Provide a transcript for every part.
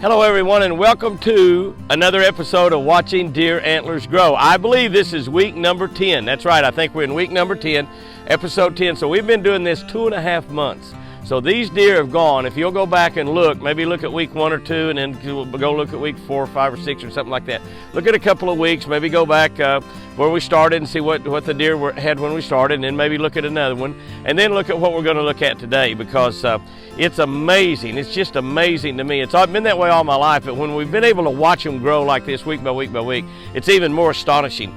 Hello everyone, and welcome to another episode of Watching Deer Antlers Grow. I believe this is week number 10. That's right, I think we're in week number 10, episode 10. So we've been doing this 2.5 months. So these deer have gone, if you'll go back and look, maybe look at week 1 or 2 and then go look at week 4 or 5 or 6 or something like that. Look at a couple of weeks, maybe go back where we started and see what the deer had when we started, and then maybe look at another one, and then look at what we're going to look at today, because it's amazing. It's just amazing to me. It's been that way all my life, but when we've been able to watch them grow like this week by week by week, it's even more astonishing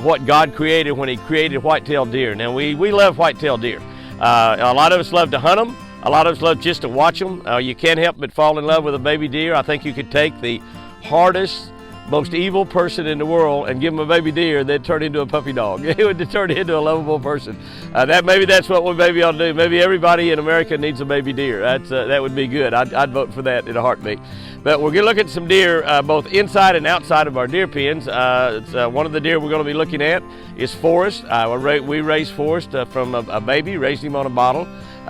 what God created when He created white-tailed deer. Now, we love white-tailed deer. A lot of us love to hunt them. A lot of us love just to watch them. You can't help but fall in love with a baby deer. I think you could take the hardest, most evil person in the world and give him a baby deer, and they'd turn into a puppy dog. It would turn into a lovable person. Maybe that's what we maybe ought to do. Maybe everybody in America needs a baby deer. That would be good. I'd vote for that in a heartbeat. But we're going to look at some deer both inside and outside of our deer pens. One of the deer we're going to be looking at is Forrest. We raised Forrest from a baby, raised him on a bottle.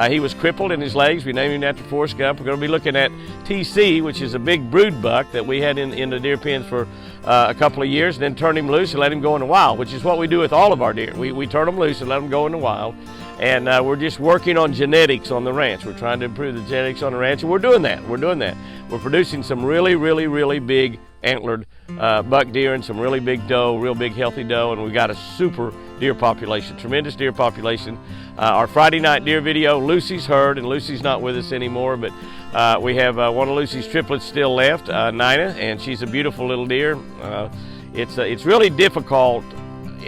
He was crippled in his legs. We named him after Forrest Gump. We're going to be looking at TC, which is a big brood buck that we had in the deer pens for a couple of years, and then turned him loose and let him go in the wild, which is what we do with all of our deer. We turn them loose and let them go in the wild. And we're just working on genetics on the ranch. We're trying to improve the genetics on the ranch, and we're doing that. We're producing some really, really, really big antlered buck deer and some really big doe, real big healthy doe, and we got a super deer population, tremendous deer population. Our Friday night deer video, Lucy's heard, and Lucy's not with us anymore, but we have one of Lucy's triplets still left, Nina, and she's a beautiful little deer. It's really difficult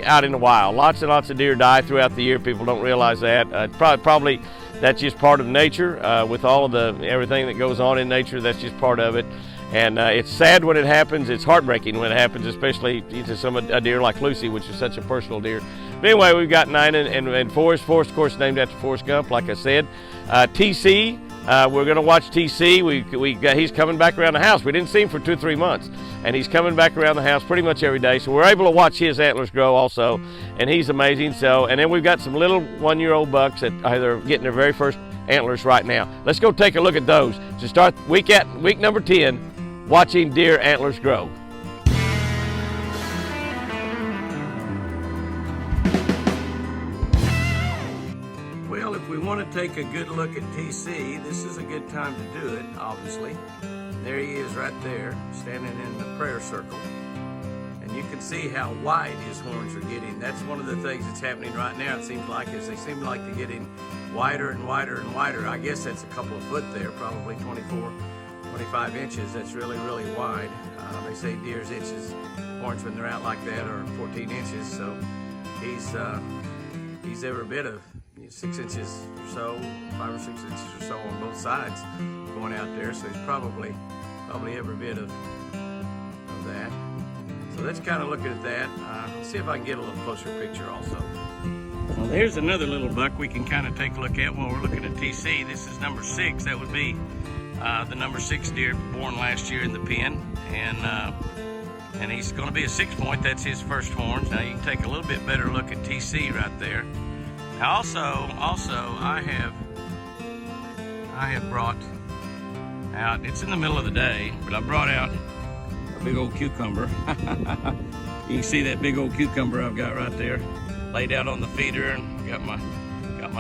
out in the wild. Lots and lots of deer die throughout the year. People don't realize that. Probably that's just part of nature. With all of everything that goes on in nature, that's just part of it. And it's sad when it happens. It's heartbreaking when it happens, especially to a deer like Lucy, which is such a personal deer. But anyway, we've got Nina and Forrest. Forrest, of course, named after Forrest Gump, like I said. TC, we're going to watch TC. He's coming back around the house. We didn't see him for 2 or 3 months, and he's coming back around the house pretty much every day. So we're able to watch his antlers grow also, and he's amazing. And then we've got some little 1-year-old bucks that are getting their very first antlers right now. Let's go take a look at those to start week number 10, watching deer antlers grow. Well, if we want to take a good look at TC, this is a good time to do it, obviously. There he is right there, standing in the prayer circle. And you can see how wide his horns are getting. That's one of the things that's happening right now, it seems like, is they seem like they're getting wider and wider and wider. I guess that's a couple of foot there, probably 24, 25 inches. That's really, really wide. They say deer's horns when they're out like that are 14 inches, so he's every bit of 6 inches or so, 5 or 6 inches or so on both sides going out there, so he's probably every bit of that. So let's kind of look at that. Let's see if I can get a little closer picture also. Well, here's another little buck we can kind of take a look at while we're looking at TC. This is number 6. That would be the number 6 deer born last year in the pen, and he's going to be a 6-point. That's his first horns. Now you can take a little bit better look at TC right there. Now also I have brought out, it's in the middle of the day, but I brought out a big old cucumber. You can see that big old cucumber I've got right there, laid out on the feeder, and got my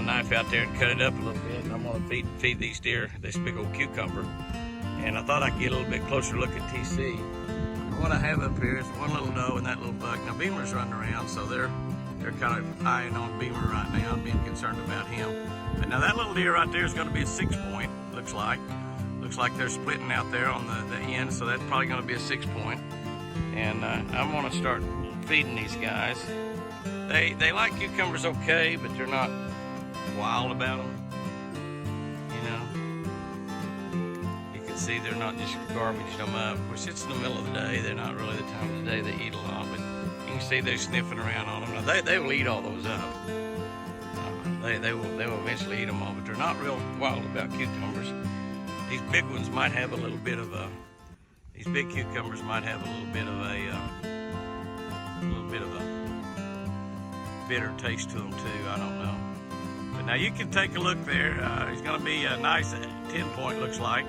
knife out there and cut it up a little bit. And I'm gonna feed these deer this big old cucumber. And I thought I'd get a little bit closer look at TC. What I have up here is one little doe and that little buck. Now Beamer's running around, so they're kind of eyeing on Beamer right now. I'm being concerned about him. But now that little deer right there is going to be a 6-point, looks like. Looks like they're splitting out there on the end, so that's probably going to be a 6-point. And I want to start feeding these guys. They like cucumbers okay, but they're not wild about them. You know, you can see they're not just garbaging them up. Of course, it's in the middle of the day. They're not really the time of the day they eat a lot, but you can see they're sniffing around on them. Now, they will eat all those up. They will eventually eat them all, but they're not real wild about cucumbers. These big ones might have a little bit of these big cucumbers might have a little bit of a bitter taste to them too. I don't know. But now you can take a look there. He's going to be a nice 10-point, looks like.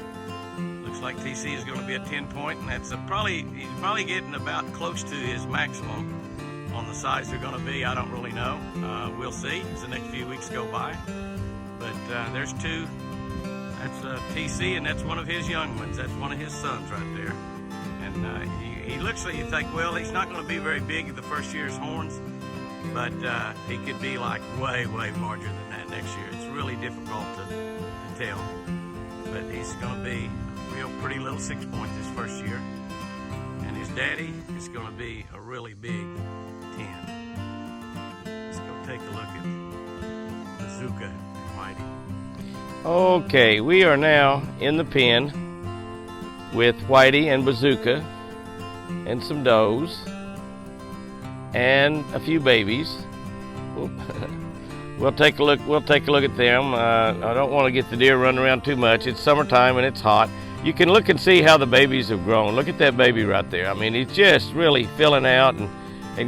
Looks like TC is going to be a 10-point, and that's he's probably getting about close to his maximum. On the size they're going to be, I don't really know. We'll see as the next few weeks go by. But there's two. That's TC, and that's one of his young ones. That's one of his sons right there. And he looks like, you think, well, he's not going to be very big the first year's horns, but he could be like way larger than that next year. It's really difficult to tell. But he's going to be a real pretty little 6-point this first year. And his daddy is going to be a really big 10. Let's go take a look at Bazooka and Whitey. Okay, we are now in the pen with Whitey and Bazooka and some does and a few babies. We'll take a look at them. I don't want to get the deer running around too much. It's summertime and it's hot. You can look and see how the babies have grown. Look at that baby right there. I mean, he's just really filling out and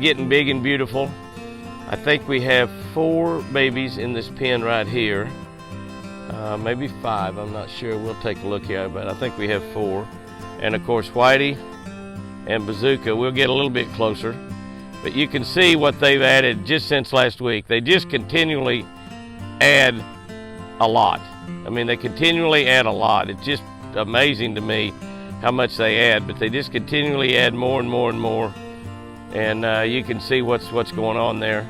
getting big and beautiful. I think we have 4 babies in this pen right here. Maybe 5, I'm not sure. We'll take a look here, but I think we have 4. And of course, Whitey and Bazooka, we'll get a little bit closer. But you can see what they've added just since last week. They just continually add a lot. I mean, they continually add a lot. It's just amazing to me how much they add, but they just continually add more and more and more. And you can see what's going on there.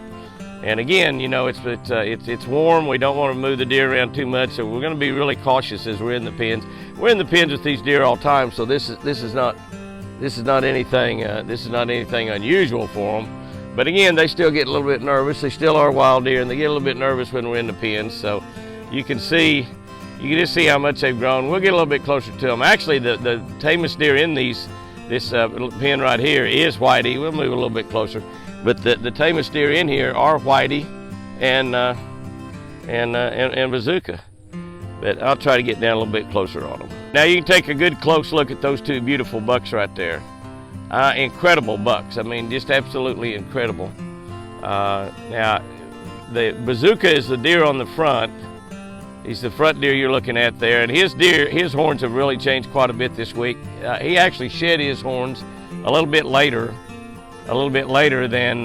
And again, you know, it's warm. We don't want to move the deer around too much, so we're going to be really cautious as we're in the pens. We're in the pens with these deer all the time, so this is not anything unusual for them. But again, they still get a little bit nervous. They still are wild deer, and they get a little bit nervous when we're in the pens. So you can just see how much they've grown. We'll get a little bit closer to them. Actually, the tamest deer in this pen right here is Whitey. We'll move a little bit closer. But the tamest deer in here are Whitey and Bazooka. But I'll try to get down a little bit closer on them. Now you can take a good close look at those 2 beautiful bucks right there. Incredible bucks. I mean, just absolutely incredible. Now, the Bazooka is the deer on the front. He's the front deer you're looking at there, and his horns have really changed quite a bit this week. He actually shed his horns a little bit later than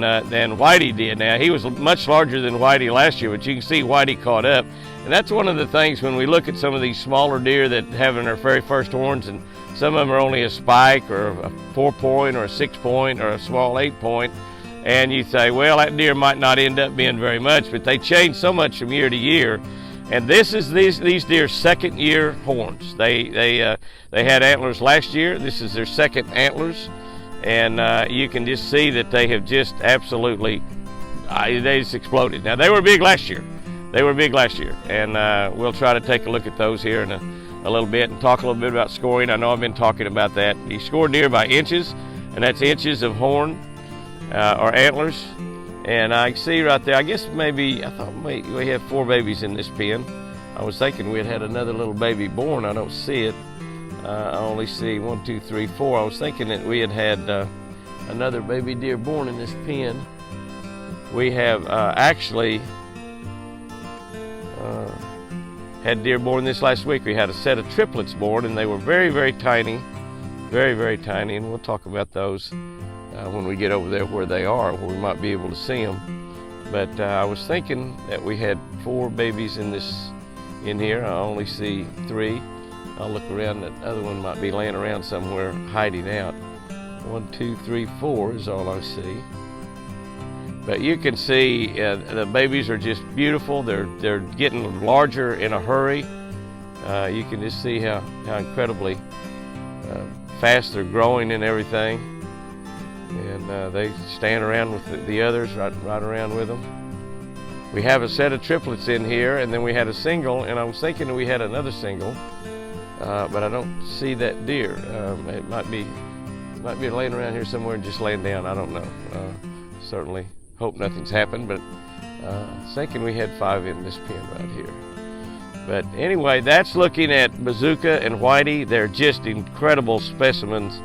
Whitey did. Now, he was much larger than Whitey last year, but you can see Whitey caught up. And that's one of the things when we look at some of these smaller deer that have in their very first horns, and some of them are only a spike or a 4-point or a 6-point or a small 8-point, and you say, well, that deer might not end up being very much, but they change so much from year to year. And this is these deer's second year horns. They had antlers last year. This is their second antlers, and you can just see that they have just absolutely they just exploded. Now, they were big last year. And we'll try to take a look at those here in a little bit and talk a little bit about scoring. I know I've been talking about that. You score deer by inches, and that's inches of horn or antlers. And I see right there, I guess maybe, I thought we had 4 babies in this pen. I was thinking we had another little baby born. I don't see it. I only see 1, 2, 3, 4. I was thinking that we had another baby deer born in this pen. We have actually had deer born this last week. We had a set of triplets born, and they were very tiny, very tiny, and we'll talk about those when we get over there where they are, where we might be able to see them. But I was thinking that we had 4 babies in here. I only see 3. I'll look around. That other one might be laying around somewhere hiding out. 1, 2, 3, 4 is all I see. But you can see the babies are just beautiful. They're getting larger in a hurry. You can just see how incredibly fast they're growing and everything. And they stand around with the others, right around with them. We have a set of triplets in here, and then we had a single, and I was thinking we had another single, but I don't see that deer. It might be laying around here somewhere and just laying down. I don't know. Certainly hope nothing's happened, but thinking we had 5 in this pen right here. But anyway, that's looking at Bazooka and Whitey. They're just incredible specimens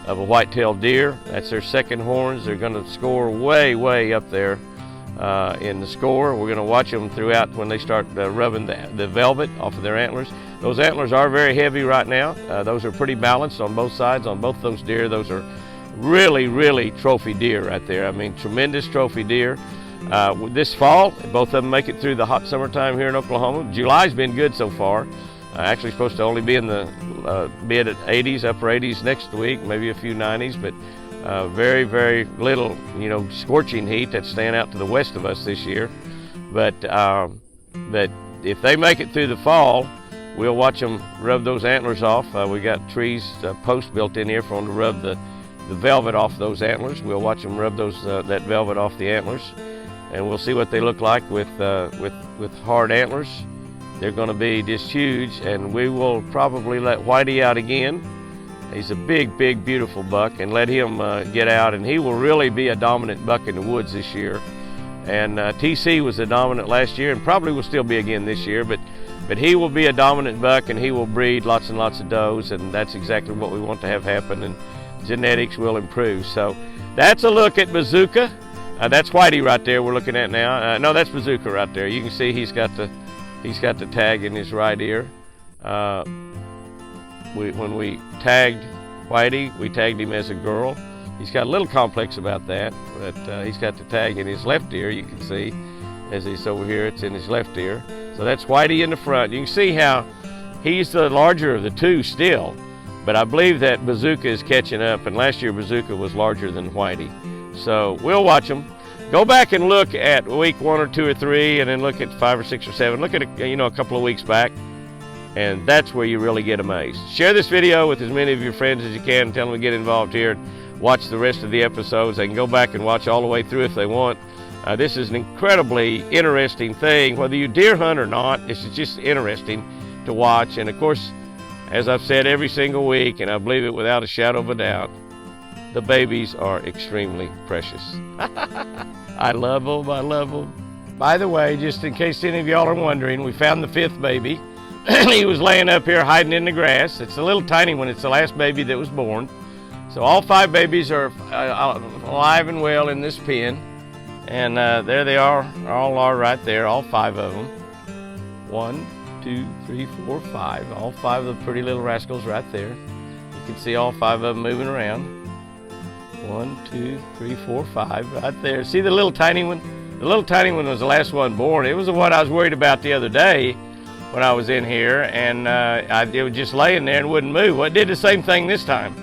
of a white-tailed deer. That's their second horns. They're going to score way up there in the score. We're going to watch them throughout when they start rubbing the velvet off of their antlers. Those antlers are very heavy right now. Those are pretty balanced on both sides on both those deer. Those are really, really trophy deer right there. I mean, tremendous trophy deer. This fall, both of them make it through the hot summertime here in Oklahoma. July's been good so far. Actually supposed to only be in the mid 80s, upper 80s next week, maybe a few 90s, but very, very little, scorching heat that's staying out to the west of us this year. But if they make it through the fall, we'll watch them rub those antlers off. We got trees, posts built in here for them to rub the velvet off those antlers. We'll watch them rub that velvet off the antlers, and we'll see what they look like with hard antlers. They're going to be just huge, and we will probably let Whitey out again. He's a big, big, beautiful buck, and let him get out, and he will really be a dominant buck in the woods this year. And TC was a dominant last year, and probably will still be again this year, but he will be a dominant buck, and he will breed lots and lots of does, and that's exactly what we want to have happen, and genetics will improve. So that's a look at Bazooka. That's Whitey right there we're looking at now. No, that's Bazooka right there. You can see he's got the tag in his right ear. When we tagged Whitey, we tagged him as a girl. He's got a little complex about that, but he's got the tag in his left ear. You can see as he's over here, it's in his left ear. So that's Whitey in the front. You can see how he's the larger of the two still, but I believe that Bazooka is catching up, and last year Bazooka was larger than Whitey. So we'll watch them. Go back and look at week 1 or 2 or 3, and then look at 5 or 6 or 7. Look at a couple of weeks back, and that's where you really get amazed. Share this video with as many of your friends as you can, and tell them to get involved here and watch the rest of the episodes. They can go back and watch all the way through if they want. This is an incredibly interesting thing, whether you deer hunt or not. This is just interesting to watch, and of course, as I've said every single week, and I believe it without a shadow of a doubt, the babies are extremely precious. I love them, I love them. By the way, just in case any of y'all are wondering, we found the 5th baby. He was laying up here hiding in the grass. It's a little tiny one. It's the last baby that was born. So all 5 babies are alive and well in this pen. And there they are, all are right there, all 5 of them. 1, 2, 3, 4, 5. All 5 of the pretty little rascals right there. You can see all 5 of them moving around. 1, 2, 3, 4, 5, right there. See the little tiny one? The little tiny one was the last one born. It was the one I was worried about the other day when I was in here, and it was just laying there and wouldn't move. Well, it did the same thing this time.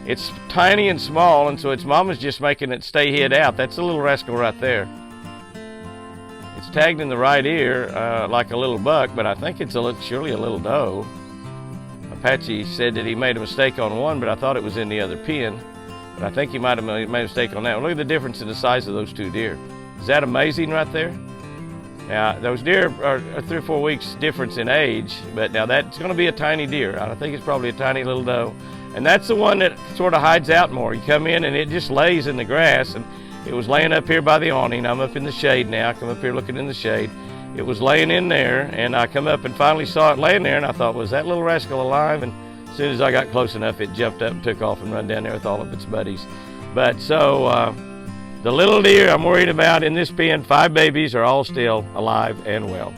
It's tiny and small, and so its mama's just making it stay hid out. That's the little rascal right there. It's tagged in the right ear like a little buck, but I think it's surely a little doe. Apache said that he made a mistake on one, but I thought it was in the other pen. But I think he might have made a mistake on that one. Look at the difference in the size of those 2 deer. Is that amazing right there? Now, those deer are 3 or 4 weeks difference in age, but now that's going to be a tiny deer. I think it's probably a tiny little doe. And that's the one that sort of hides out more. You come in and it just lays in the grass, and it was laying up here by the awning. I'm up in the shade now. I come up here looking in the shade. It was laying in there, and I come up and finally saw it laying there, and I thought, was that little rascal alive? And as soon as I got close enough, it jumped up and took off and run down there with all of its buddies. But so the little deer I'm worried about in this pen, 5 babies, are all still alive and well.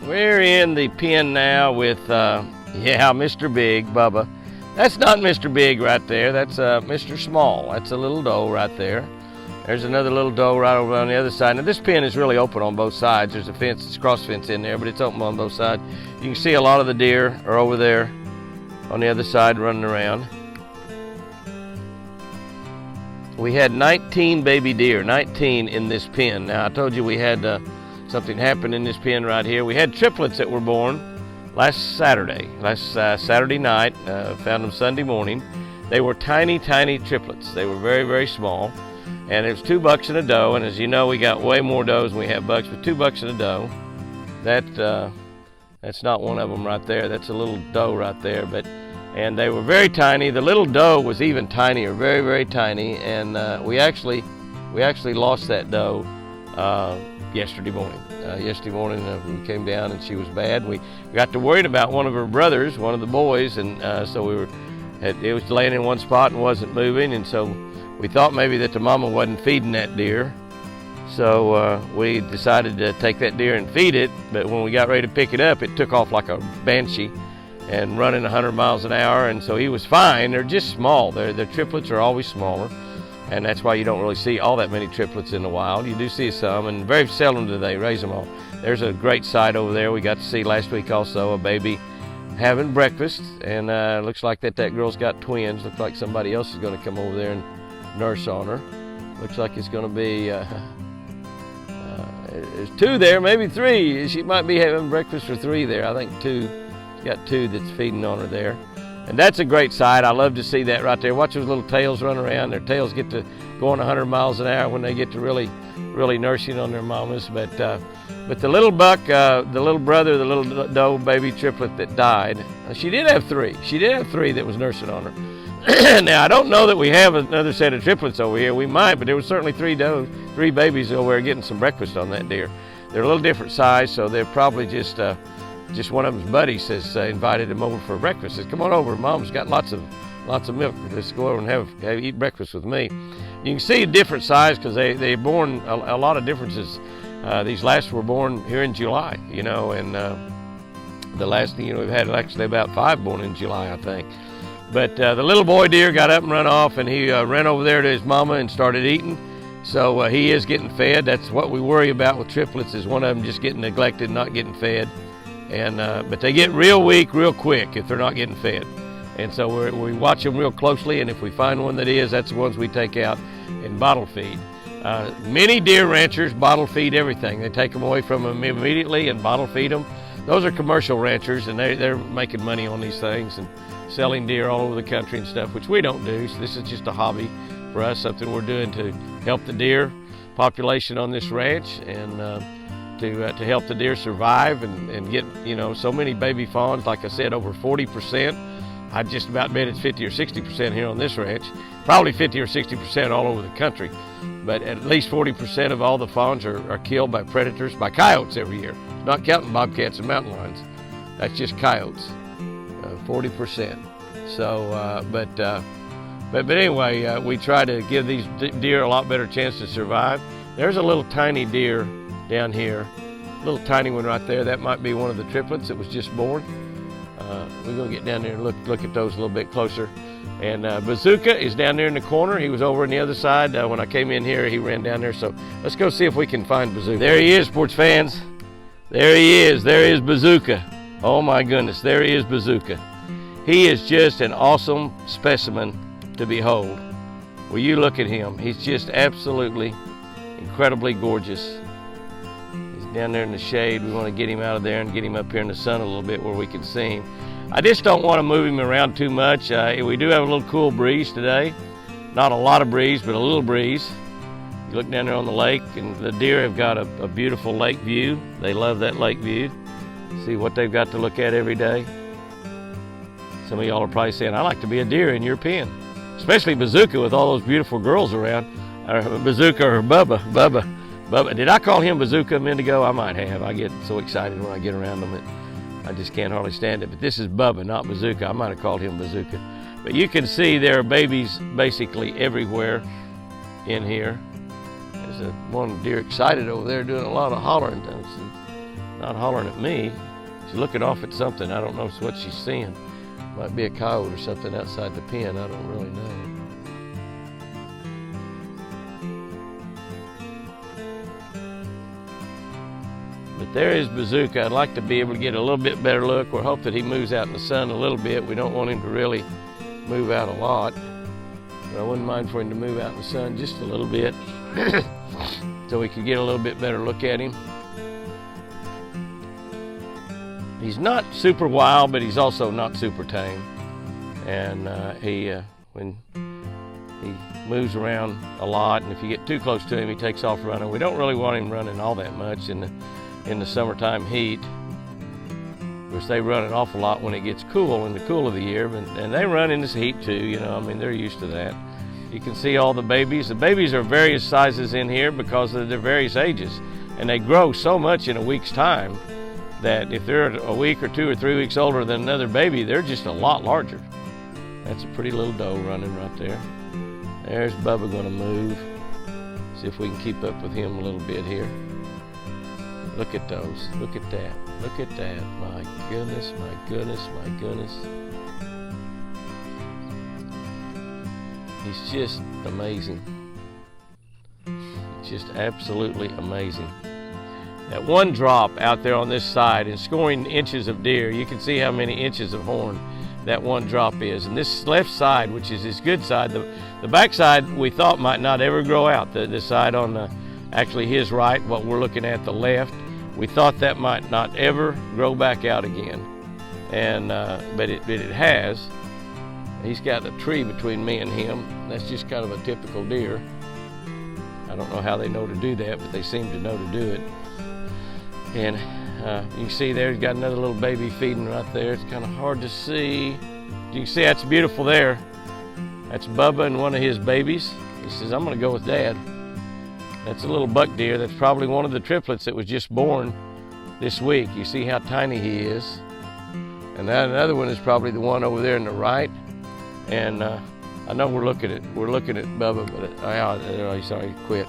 We're in the pen now with, Mr. Big, Bubba. That's not Mr. Big right there. That's Mr. Small. That's a little doe right there. There's another little doe right over on the other side. Now this pen is really open on both sides. There's a fence, it's cross fence in there, but it's open on both sides. You can see a lot of the deer are over there on the other side running around. We had 19 baby deer, 19 in this pen. Now I told you we had something happen in this pen right here. We had triplets that were born last Saturday night. Found them Sunday morning. They were tiny, tiny triplets. They were very, very small. And it was 2 bucks and a doe. And as you know, we got way more does than we have bucks, but 2 bucks and a doe. That's not one of them right there. That's a little doe right there. And they were very tiny. The little doe was even tinier, very, very tiny. And we actually lost that doe yesterday morning. We came down and she was bad. We got to worried about one of her brothers, one of the boys, and so it was laying in one spot and wasn't moving, and so we thought maybe that the mama wasn't feeding that deer. So we decided to take that deer and feed it, but when we got ready to pick it up, it took off like a banshee and running 100 miles an hour, and so he was fine. They're just small. The triplets are always smaller, and that's why you don't really see all that many triplets in the wild. You do see some, and very seldom do they raise them all. There's a great sight over there we got to see last week also, a baby having breakfast, and looks like that girl's got twins. Looks like somebody else is going to come over there and nurse on her. Looks like it's going to be there's two there, maybe three. She might be having breakfast for three there. I think two. She's got two that's feeding on her there. And that's a great sight. I love to see that right there. Watch those little tails run around. Their tails get to going 100 miles an hour when they get to really nursing on their mamas. But the little buck, the little brother, the little doe baby triplet that died, she did have three. She did have three that was nursing on her. Now, I don't know that we have another set of triplets over here. We might, but there was certainly three babies over there getting some breakfast on that deer. They're a little different size, so they're probably just one of them's buddies has invited him over for breakfast. Says, "Come on over, Mom's got lots of milk. Let's go over and eat breakfast with me." You can see a different size because they're born a lot of differences. These last were born here in July, and the last, we've had actually about 5 born in July, I think. But the little boy deer got up and run off, and he ran over there to his mama and started eating. So he is getting fed. That's what we worry about with triplets, is one of them just getting neglected, not getting fed. And but they get real weak real quick if they're not getting fed. And so we watch them real closely, and if we find one that is, that's the ones we take out and bottle feed. Many deer ranchers bottle feed everything. They take them away from them immediately and bottle feed them. Those are commercial ranchers, and they're making money on these things and selling deer all over the country and stuff, which we don't do. So this is just a hobby for us, something we're doing to help the deer population on this ranch, and to help the deer survive and get so many baby fawns. Like I said, over 40%. I just about bet it's 50 or 60% here on this ranch. Probably 50 or 60% all over the country. But at least 40% of all the fawns are killed by predators, by coyotes every year. Not counting bobcats and mountain lions. That's just coyotes, 40%. So, but anyway, we try to give these deer a lot better chance to survive. There's a little tiny deer down here, little tiny one right there. That might be one of the triplets that was just born. We're gonna get down there and look at those a little bit closer. And Bazooka is down there in the corner. He was over on the other side. When I came in here, he ran down there. So let's go see if we can find Bazooka. There he is, sports fans. There he is. There is Bazooka. Oh my goodness, there is Bazooka. He is just an awesome specimen to behold. Will you look at him? He's just absolutely incredibly gorgeous. He's down there in the shade. We want to get him out of there and get him up here in the sun a little bit where we can see him. I just don't want to move him around too much. We do have a little cool breeze today. Not a lot of breeze, but a little breeze. You look down there on the lake, and the deer have got a beautiful lake view. They love that lake view. See what they've got to look at every day. Some of y'all are probably saying, "I like to be a deer in your pen." Especially Bazooka with all those beautiful girls around. Bazooka or Bubba. Did I call him Bazooka a minute ago? I might have. I get so excited when I get around them that I just can't hardly stand it. But this is Bubba, not Bazooka. I might have called him Bazooka. But you can see there are babies basically everywhere in here. There's one deer excited over there doing a lot of hollering. Not hollering at me. She's looking off at something. I don't know what she's seeing. Might be a coyote or something outside the pen. I don't really know. But there is Bazooka. I'd like to be able to get a little bit better look, or hope that he moves out in the sun a little bit. We don't want him to really move out a lot. But I wouldn't mind for him to move out in the sun just a little bit so we could get a little bit better look at him. He's not super wild, but he's also not super tame. And when he moves around a lot, and if you get too close to him, he takes off running. We don't really want him running all that much in the summertime heat. Of course, they run an awful lot when it gets cool, in the cool of the year, and they run in this heat too, I mean, they're used to that. You can see all the babies. The babies are various sizes in here because of their various ages, and they grow so much in a week's time that if they're a week or 2 or 3 weeks older than another baby, they're just a lot larger. That's a pretty little doe running right there. There's Bubba gonna move. See if we can keep up with him a little bit here. Look at those. Look at that. Look at that. My goodness, my goodness, my goodness. He's just amazing. Just absolutely amazing. That one drop out there on this side and scoring inches of deer, you can see how many inches of horn that one drop is. And this left side, which is his good side, the back side we thought might not ever grow out. The side on actually his right, what we're looking at the left, we thought that might not ever grow back out again. And but it has. He's got a tree between me and him. That's just kind of a typical deer. I don't know how they know to do that, but they seem to know to do it. And you can see there, he's got another little baby feeding right there. It's kind of hard to see. You can see that's beautiful there. That's Bubba and one of his babies. He says, I'm gonna go with Dad. That's a little buck deer. That's probably one of the triplets that was just born this week. You see how tiny he is. And that another one is probably the one over there on the right. And I know we're looking at Bubba, but sorry, quit.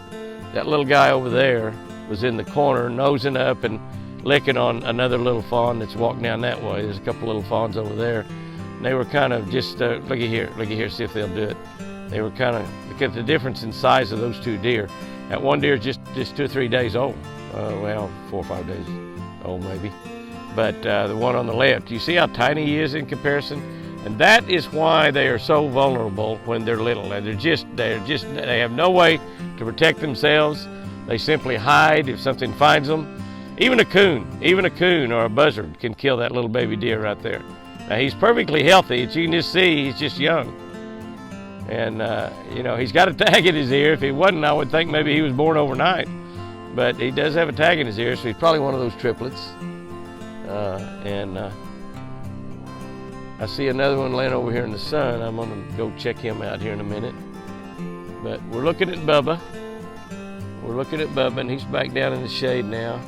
That little guy over there was in the corner, nosing up and licking on another little fawn that's walking down that way. There's a couple little fawns over there. And they were kind of just, look at here, see if they'll do it. They were kind of, look at the difference in size of those two deer. That one deer is just 2 or 3 days old. Well, 4 or 5 days old maybe. But the one on the left, you see how tiny he is in comparison? And that is why they are so vulnerable when they're little. And they have no way to protect themselves. They simply hide if something finds them. Even a coon or a buzzard can kill that little baby deer right there. Now he's perfectly healthy. As you can just see, he's just young. And you know, he's got a tag in his ear. If he wasn't, I would think maybe he was born overnight. But he does have a tag in his ear, so he's probably one of those triplets. I see another one laying over here in the sun. I'm gonna go check him out here in a minute. But we're looking at Bubba. We're looking at Bubba, and he's back down in the shade now.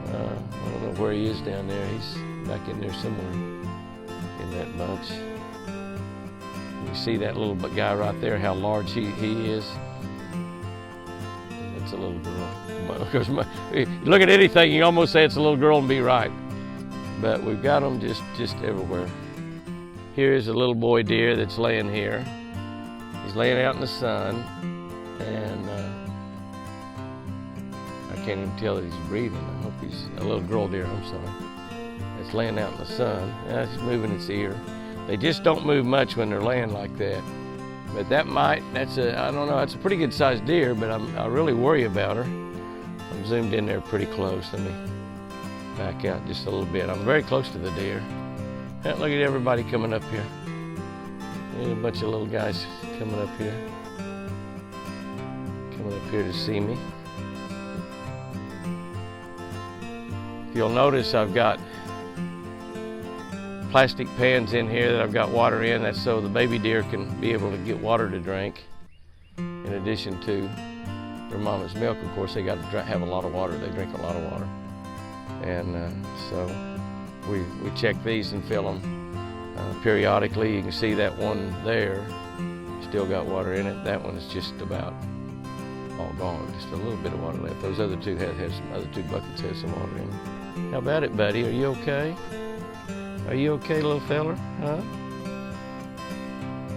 I don't know where he is down there. He's back in there somewhere in that bunch. You see that little guy right there, how large he is. That's a little girl. Because you look at anything, you almost say it's a little girl and be right. But we've got them just everywhere. Here's a little boy deer that's laying here. He's laying out in the sun, and I can't even tell that he's breathing. I hope he's a little girl deer, I'm sorry. It's laying out in the sun. It's moving its ear. They just don't move much when they're laying like that. But I don't know, that's a pretty good sized deer, but I really worry about her. I'm zoomed in there pretty close. Let me back out just a little bit. I'm very close to the deer. Look at everybody coming up here. There's a bunch of little guys coming up here. Coming up here to see me. If you'll notice, I've got plastic pans in here that I've got water in. That's so the baby deer can be able to get water to drink. In addition to their mama's milk, of course, they got to have a lot of water. They drink a lot of water. And so we check these and fill them periodically. You can see that one there still got water in it. That one is just about all gone. Just a little bit of water left. Those other two other two buckets had some water in them. How about it, buddy? Are you okay? Are you okay, little feller? Huh?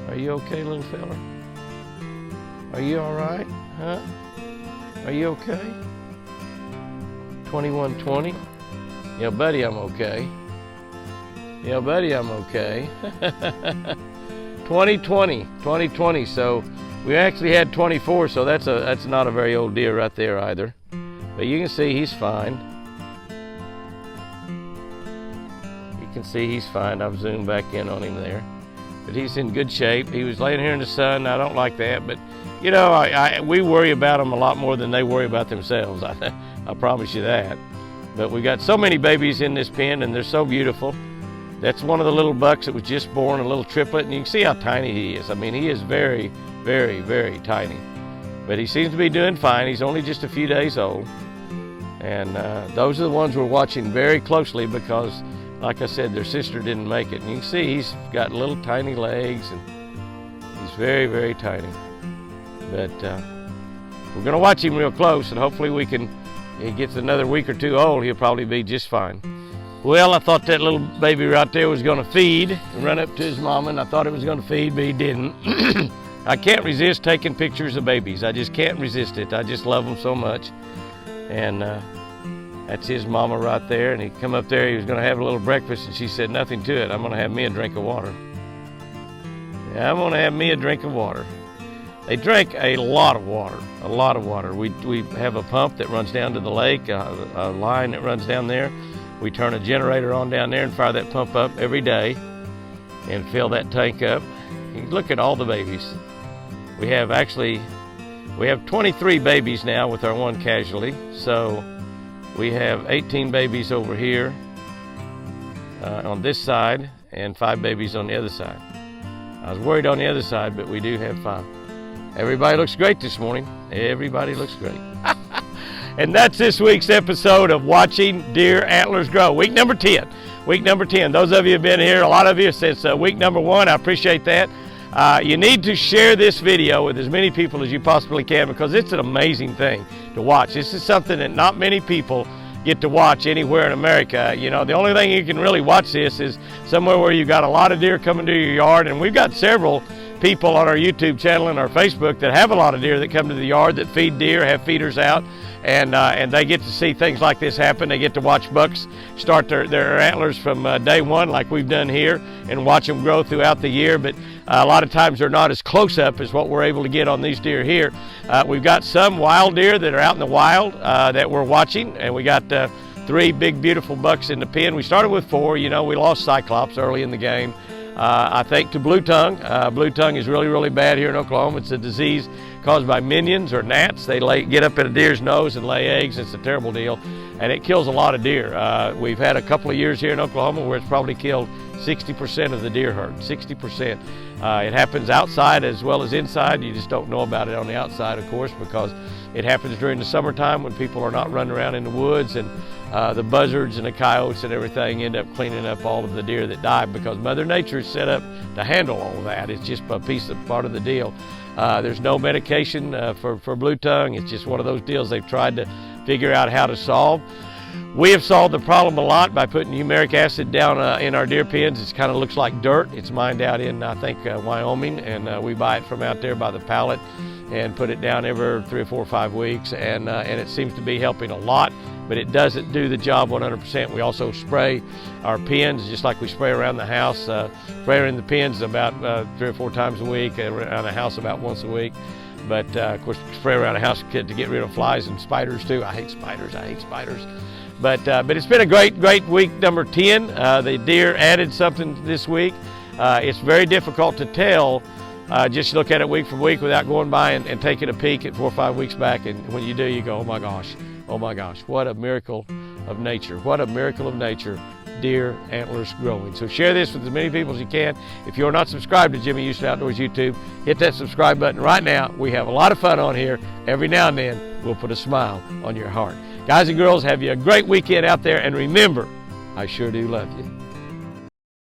Are you okay, little feller? Are you all right? Huh? Are you okay? 2120. Yeah, buddy, I'm okay. Yeah, buddy, I'm okay. 2020. So we actually had 24. So that's not a very old deer right there either. But you can see he's fine. You can see he's fine. I've zoomed back in on him there. But he's in good shape. He was laying here in the sun. I don't like that, but you know, we worry about them a lot more than they worry about themselves. I promise you that. But we got so many babies in this pen, and they're so beautiful. That's one of the little bucks that was just born, a little triplet, and you can see how tiny he is. I mean, he is very, very, very tiny. But he seems to be doing fine. He's only just a few days old. And those are the ones we're watching very closely because, like I said, their sister didn't make it. And you can see he's got little tiny legs, and he's very, very tiny. But we're going to watch him real close, and hopefully he gets another week or two old, he'll probably be just fine. Well, I thought that little baby right there was going to feed and run up to his mama, and I thought it was going to feed, but he didn't. I can't resist taking pictures of babies. I just can't resist it. I just love them so much. And that's his mama right there, and he come up there, he was going to have a little breakfast, and she said nothing to it. I'm going to have me a drink of water. Yeah, I'm going to have me a drink of water. They drink a lot of water, a lot of water. We have a pump that runs down to the lake, a line that runs down there. We turn a generator on down there and fire that pump up every day and fill that tank up. You look at all the babies. We have 23 babies now with our one casualty. So we have 18 babies over here on this side and 5 babies on the other side. I was worried on the other side, but we do have 5. Everybody looks great this morning. Everybody looks great. And that's this week's episode of Watching Deer Antlers Grow. Week number 10. Week number 10. Those of you who have been here, a lot of you since week number 1. I appreciate that. You need to share this video with as many people as you possibly can, because it's an amazing thing to watch. This is something that not many people get to watch anywhere in America. You know, the only thing you can really watch this is somewhere where you've got a lot of deer coming to your yard, and we've got several people on our YouTube channel and our Facebook that have a lot of deer that come to the yard that feed deer, have feeders out, and they get to see things like this happen. They get to watch bucks start their antlers from day one, like we've done here, and watch them grow throughout the year. But a lot of times they're not as close up as what we're able to get on these deer here. We've got some wild deer that are out in the wild that we're watching, and we got 3 big beautiful bucks in the pen. We started with 4. You know, we lost Cyclops early in the game. I think to blue tongue. Blue tongue is really, really bad here in Oklahoma. It's a disease caused by minions or gnats. They get up in a deer's nose and lay eggs. It's a terrible deal, and it kills a lot of deer. We've had a couple of years here in Oklahoma where it's probably killed 60% of the deer herd, 60%. It happens outside as well as inside. You just don't know about it on the outside, of course, because it happens during the summertime when people are not running around in the woods, and the buzzards and the coyotes and everything end up cleaning up all of the deer that die, because Mother Nature is set up to handle all of that. It's just part of the deal. There's no medication for blue tongue. It's just one of those deals they've tried to figure out how to solve. We have solved the problem a lot by putting numeric acid down in our deer pens. It kind of looks like dirt. It's mined out in, I think, Wyoming, and we buy it from out there by the pallet and put it down every 3 or 4 or 5 weeks, and it seems to be helping a lot, but it doesn't do the job 100%. We also spray our pens just like we spray around the house. Spray in the pens about 3 or 4 times a week, around the house about once a week. But of course, spray around the house to get rid of flies and spiders too. I hate spiders. But it's been a great week number 10. The deer added something this week. It's very difficult to tell. Just look at it week from week without going by and taking a peek at 4 or 5 weeks back. And when you do, you go, oh my gosh, what a miracle of nature. What a miracle of nature, deer antlers growing. So share this with as many people as you can. If you're not subscribed to Jimmy Houston Outdoors YouTube, hit that subscribe button right now. We have a lot of fun on here. Every now and then, we'll put a smile on your heart. Guys and girls, have you a great weekend out there. And remember, I sure do love you.